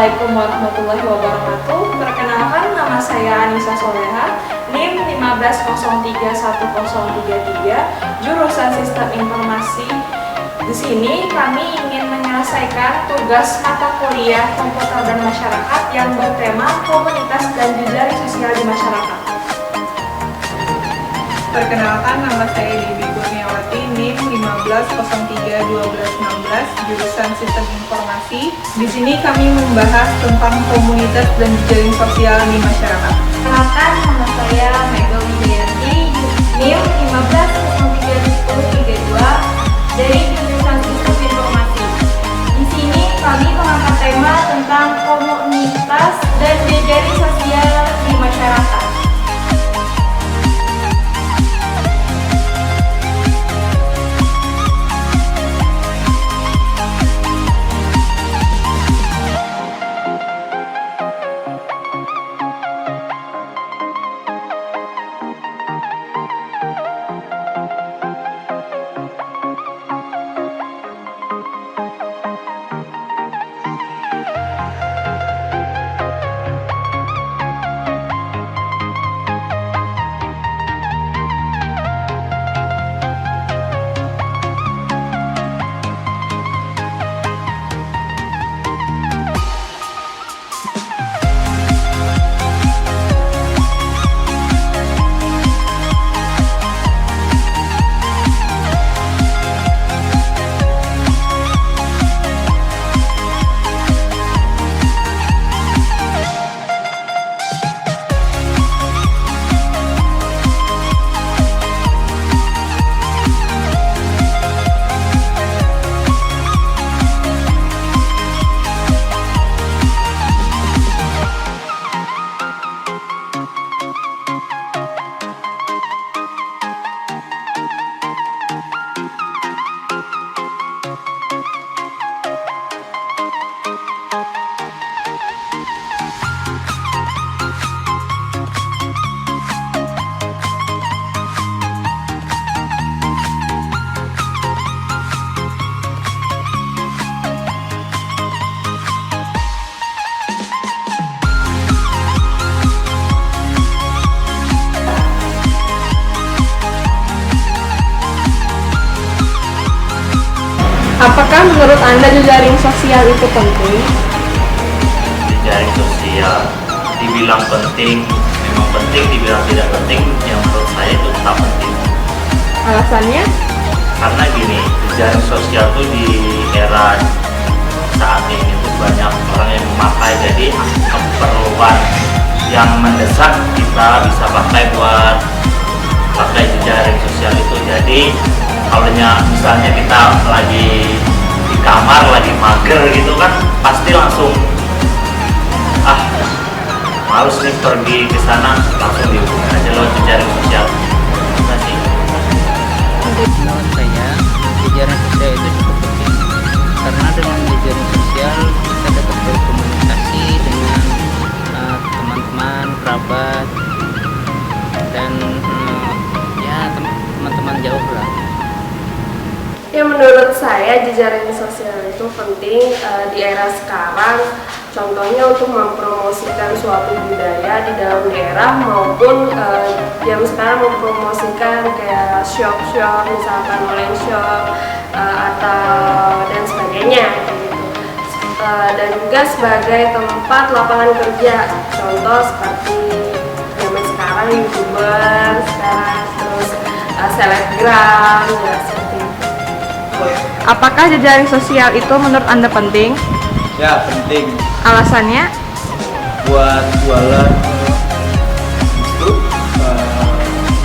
Assalamualaikum warahmatullahi wabarakatuh. Perkenalkan, nama saya Anissa Soleha, NIM 15031033, jurusan Sistem Informasi. Di sini kami ingin menyelesaikan tugas mata kuliah Komputer dan Masyarakat yang bertema komunitas dan jejaring sosial di masyarakat. Perkenalkan, nama saya Dewi Kurniawati, NIM 15031216, jurusan Sistem Informasi. Di sini kami membahas tentang komunitas dan jejaring sosial di masyarakat. Perkenalkan, nama saya Mega Widianti, NIM 15031032 dari jurusan Sistem Informasi. Di sini kami mengangkat tema tentang komunitas dan jejaring sosial di masyarakat. Apakah menurut Anda jejaring sosial itu penting? Jejaring sosial dibilang penting, memang penting, dibilang tidak penting, yang menurut saya itu tetap penting. Alasannya? Karena gini, jejaring sosial itu di era saat ini itu banyak orang yang memakai, jadi keperluan yang mendesak kita bisa pakai buat pakai jejaring sosial itu. Jadi kalau misalnya kita lagi di kamar, lagi mager gitu kan, pasti langsung males nih pergi ke sana, langsung dihubungin aja lewat jejaring sosial. Terima kasih. Menurut saya, jejaring sosial itu cukup penting karena dengan jejaring sosial kita dapat berkomunikasi dengan teman-teman, kerabat, dan teman-teman jauh lah. Ya, menurut saya jejaring sosial itu penting di era sekarang, contohnya untuk mempromosikan suatu budaya di dalam daerah maupun yang sekarang mempromosikan kayak shop-shop, misalkan online shop atau dan sebagainya gitu. Dan juga sebagai tempat lapangan kerja, contoh seperti zaman sekarang YouTuber, sekarang terus selebgram ya, seperti itu. Apakah jejaring sosial itu menurut Anda penting? Ya, penting Alasannya? buat jualan, itu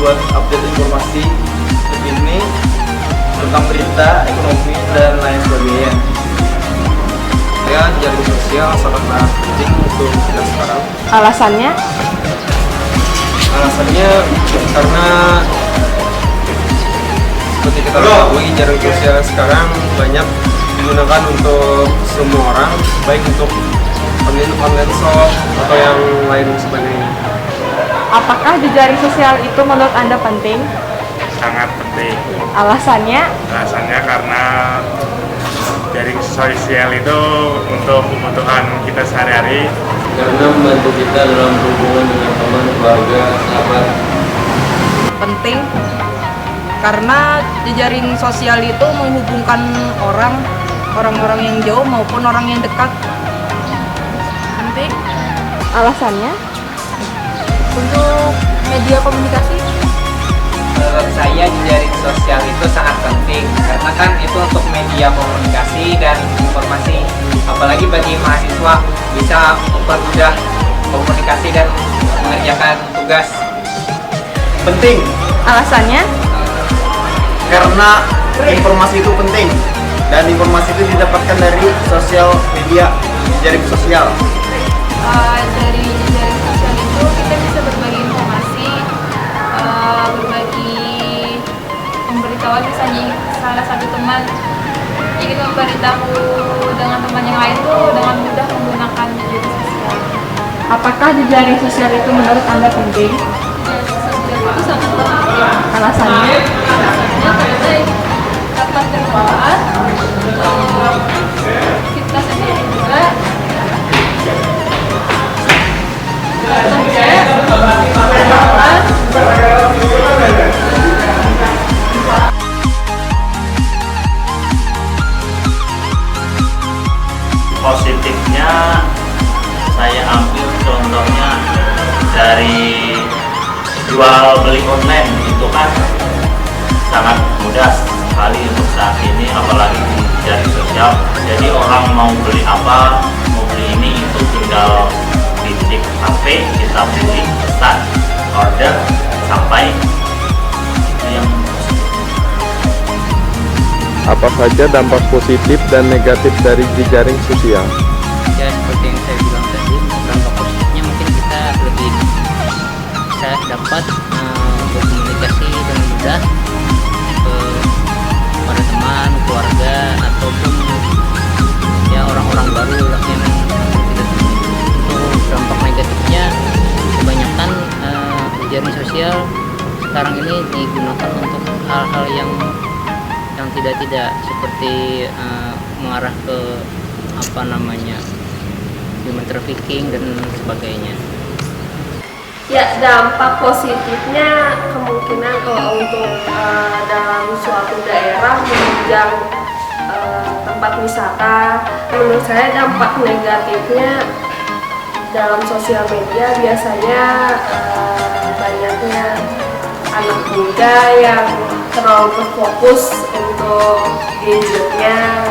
buat update informasi terkini tentang berita, ekonomi, dan lain sebagainya. Ya, jejaring sosial sangatlah penting untuk kita sekarang. Alasannya? Alasannya karena seperti kita ketahui, jejaring sosial sekarang banyak digunakan untuk semua orang, baik untuk online shop atau yang lain sebagainya. Apakah jejaring sosial itu menurut Anda penting? Sangat penting. Alasannya? Alasannya karena jejaring sosial itu untuk kebutuhan kita sehari-hari. Karena membantu kita dalam hubungan dengan teman, keluarga, sahabat. Penting karena jejaring sosial itu menghubungkan orang-orang yang jauh maupun orang yang dekat. Penting. Alasannya? Untuk media komunikasi. Menurut saya jejaring sosial itu sangat penting karena kan itu untuk media komunikasi dan informasi, apalagi bagi mahasiswa bisa mempermudah komunikasi dan mengerjakan tugas. Penting Alasannya? karena informasi itu penting dan informasi itu didapatkan dari sosial media, jejaring sosial. Dari jejaring sosial itu kita bisa berbagi informasi, berbagi pemberitahuan. Misalnya salah satu teman ingin memberitahu dengan teman yang lain tuh dengan mudah menggunakan jejaring sosial. Apakah jejaring sosial itu menurut Anda penting? Jejaring sosial itu sangat penting. Alasannya? Karena dapat bermanfaat kita sendiri juga. Positifnya saya ambil contohnya dari jual beli online, itu kan sangat mudah sekali untuk saat ini, apalagi di jejaring sosial. Jadi orang mau beli apa, mau beli ini, itu tinggal di titik HP kita beli, pesan, order, sampai. Itu yang Apa saja dampak positif dan negatif dari jejaring sosial? Ya seperti yang saya bilang tadi, dampak positifnya mungkin kita lebih bisa dapat berkomunikasi dengan mudah kepada teman, keluarga, ataupun ya orang-orang baru yang kita temui. Untuk dampak negatifnya, kebanyakan jejaring sosial sekarang ini digunakan untuk hal-hal yang tidak seperti mengarah ke human trafficking dan sebagainya. Ya, dampak positifnya kemungkinan kalau untuk dalam suatu daerah menunjang tempat wisata. Menurut saya dampak negatifnya dalam sosial media biasanya banyaknya anak muda yang terlalu berfokus untuk gadgetnya,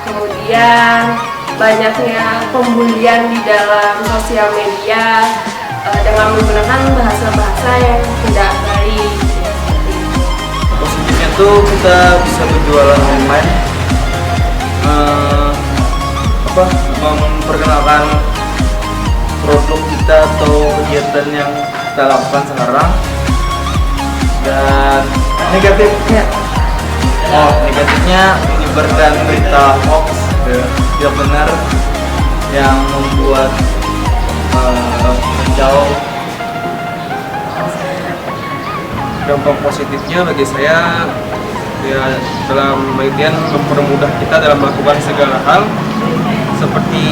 kemudian banyaknya pembulian di dalam sosial media dengan menggunakan bahasa-bahasa yang tidak baik. Positifnya tuh kita bisa berjualan online, memperkenalkan produk kita atau kegiatan yang kita lakukan sekarang. Dan negatifnya menyebarkan berita hoax tidak benar yang membuat menjauh. Dampak positifnya bagi saya ya dalam pengertian mempermudah kita dalam melakukan segala hal seperti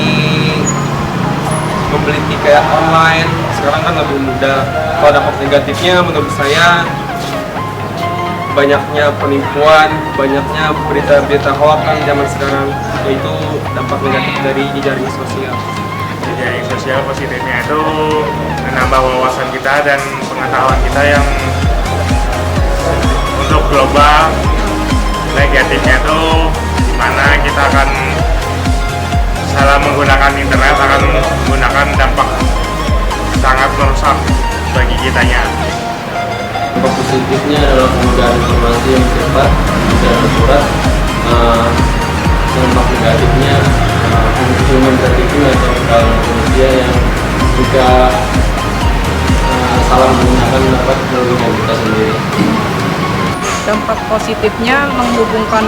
membeli tiket online sekarang kan lebih mudah. Kalau dampak negatifnya menurut saya banyaknya penipuan, banyaknya berita-berita hoax kan zaman sekarang, yaitu dampak negatif dari jejaring sosial. Jejaring sosial positifnya itu menambah wawasan kita dan pengetahuan kita yang untuk global. Negatifnya itu dimana kita akan salah menggunakan internet, akan menggunakan dampak sangat merusak bagi kitanya. Dampak positifnya adalah kemudahan informasi yang cepat dan akurat. Dampak negatifnya human trafficking atau perdagangan manusia yang juga salah menggunakan dapat merugikan kita sendiri. Dampak positifnya menghubungkan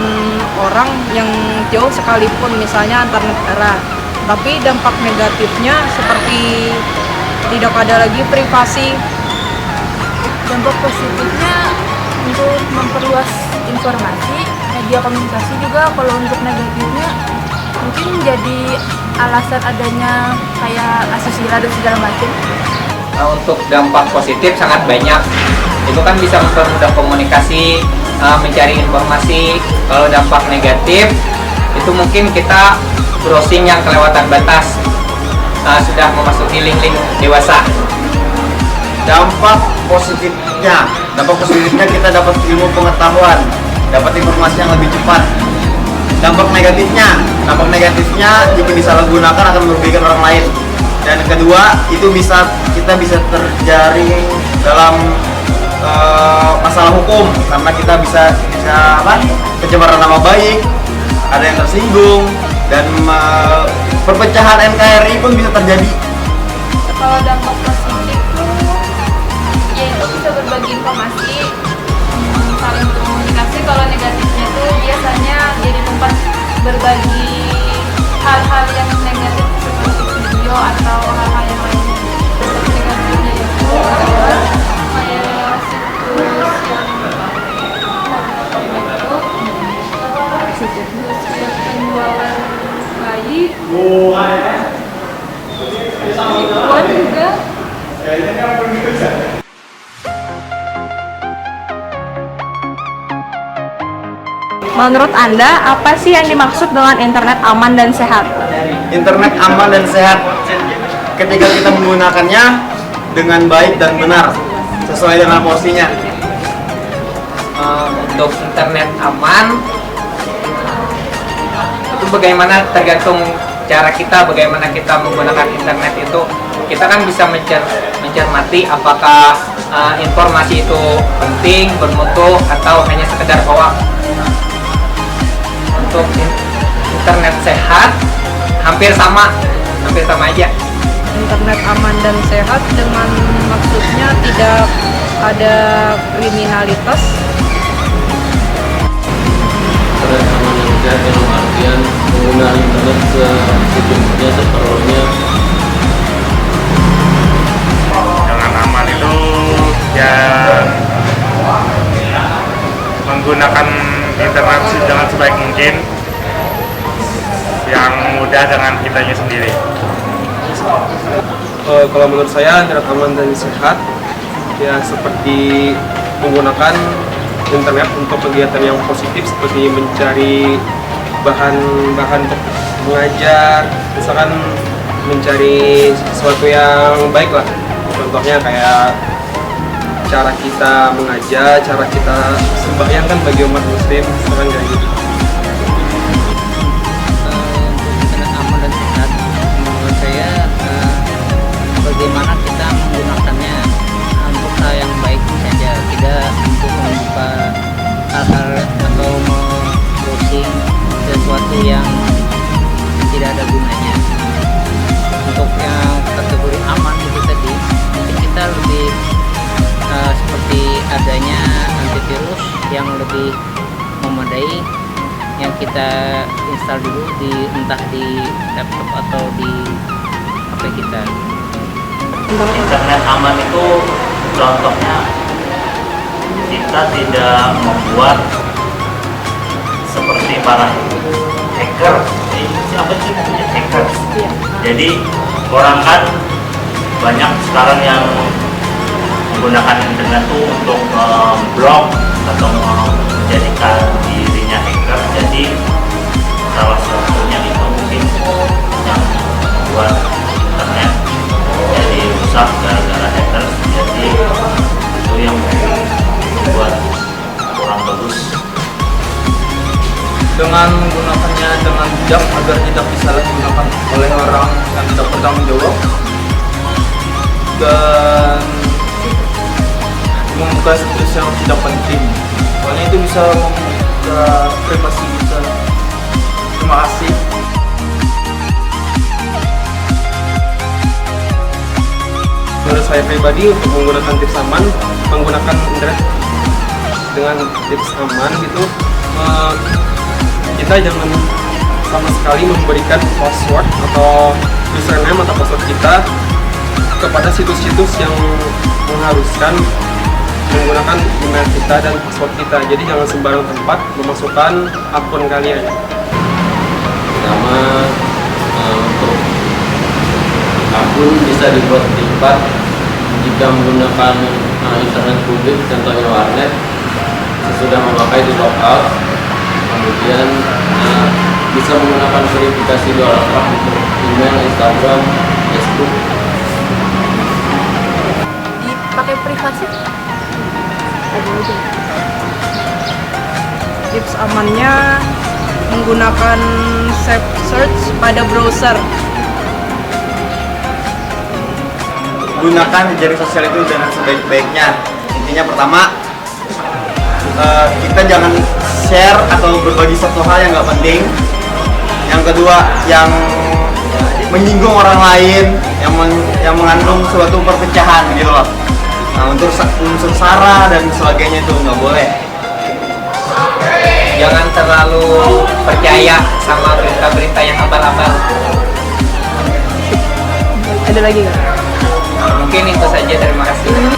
orang yang jauh sekalipun, misalnya antar negara. Tapi dampak negatifnya seperti tidak ada lagi privasi. Dampak positifnya untuk memperluas informasi, media komunikasi juga kalau untuk negatifnya mungkin jadi alasan adanya kayak asusila dan segala macam. Untuk dampak positif sangat banyak. Itu kan bisa mempermudah komunikasi, mencari informasi. Kalau dampak negatif itu mungkin kita browsing yang kelewatan batas, sudah memasuki link-link dewasa. Dampak positifnya kita dapat ilmu pengetahuan, dapat informasi yang lebih cepat. Dampak negatifnya jika disalahgunakan akan merugikan orang lain. Dan kedua, itu kita bisa terjaring dalam masalah hukum karena kita bisa pencemaran nama baik, ada yang tersinggung, dan perpecahan NKRI pun bisa terjadi. Kalau dampak positif tuh ya itu bisa berbagi informasi, saling komunikasi. Kalau negatifnya tuh biasanya jadi tempat berbagi hal-hal yang negatif seperti video atau hal-hal yang lainnya. Dampak negatifnya itu adalah kayak situs yang penjualan bayi, penipuan juga. Menurut Anda, apa sih yang dimaksud dengan internet aman dan sehat? Internet aman dan sehat ketika kita menggunakannya dengan baik dan benar sesuai dengan porsinya. Untuk internet aman itu bagaimana tergantung cara kita, bagaimana kita menggunakan internet itu. Kita kan bisa mencermati apakah informasi itu penting, bermutu, atau hanya sekedar hoax. Untuk internet sehat hampir sama aja. Internet aman dan sehat dengan maksudnya tidak ada kriminalitas. Internet aman dan sehat dalam artian pengguna internet secukupnya, seperlunya. Dengan aman itu ya menggunakan internet dengan sebaik mungkin, yang mudah dengan kitanya sendiri. Kalau menurut saya internet aman dan sehat ya seperti menggunakan internet untuk kegiatan yang positif seperti mencari bahan-bahan untuk mengajar, misalkan mencari sesuatu yang baik lah. Contohnya kayak cara kita mengajar, cara kita sembahyang kan bagi umat muslim, misalkan kayak gitu. Internet aman dan sehat menurut saya bagaimana kita menggunakannya untuk hal yang baik saja, tidak untuk membuka hal-hal atau browsing sesuatu yang tidak ada gunanya. Untuk yang kategori aman itu tadi mungkin kita lebih seperti adanya antivirus yang lebih memadai yang kita install dulu entah di laptop atau di HP kita. Internet aman itu contohnya kita tidak membuat seperti para hacker. Siapa sih hacker? Jadi orang kan banyak sekarang yang menggunakan internet tuh untuk blog atau menjadikan dirinya hacker. Jadi salah satunya itu mungkin yang membuat internet jadi rusak gara-gara hacker. Jadi itu yang membuat kurang bagus. Dengan menggunakannya dengan bijak agar tidak disalahgunakan oleh orang yang tidak bertanggung jawab dan membuka situs yang tidak penting, soalnya itu bisa membuka privasi kita. Terima kasih. Menurut saya pribadi untuk menggunakan tips aman, menggunakan internet dengan tips aman gitu, kita jangan sama sekali memberikan password atau username atau password kita kepada situs-situs yang mengharuskan menggunakan email kita dan password kita. Jadi jangan sembarang tempat memasukkan akun kalian. Pertama, untuk akun bisa dibuat privat jika menggunakan internet publik, contohnya warnet. Sesudah memakai di logout, kemudian bisa menggunakan verifikasi 2 langkah untuk email, Instagram, Facebook. Dipakai privasi? Tips amannya menggunakan safe search pada browser. Gunakan jejaring sosial itu dengan sebaik-baiknya. Intinya pertama, kita jangan share atau berbagi satu hal yang nggak penting. Yang kedua, yang menyinggung orang lain, yang mengandung suatu perpecahan gitu loh. Nah, untuk unsur sara dan sebagainya itu nggak boleh. Jangan terlalu percaya sama berita-berita yang abal-abal. Ada lagi nggak? Mungkin itu saja, terima kasih.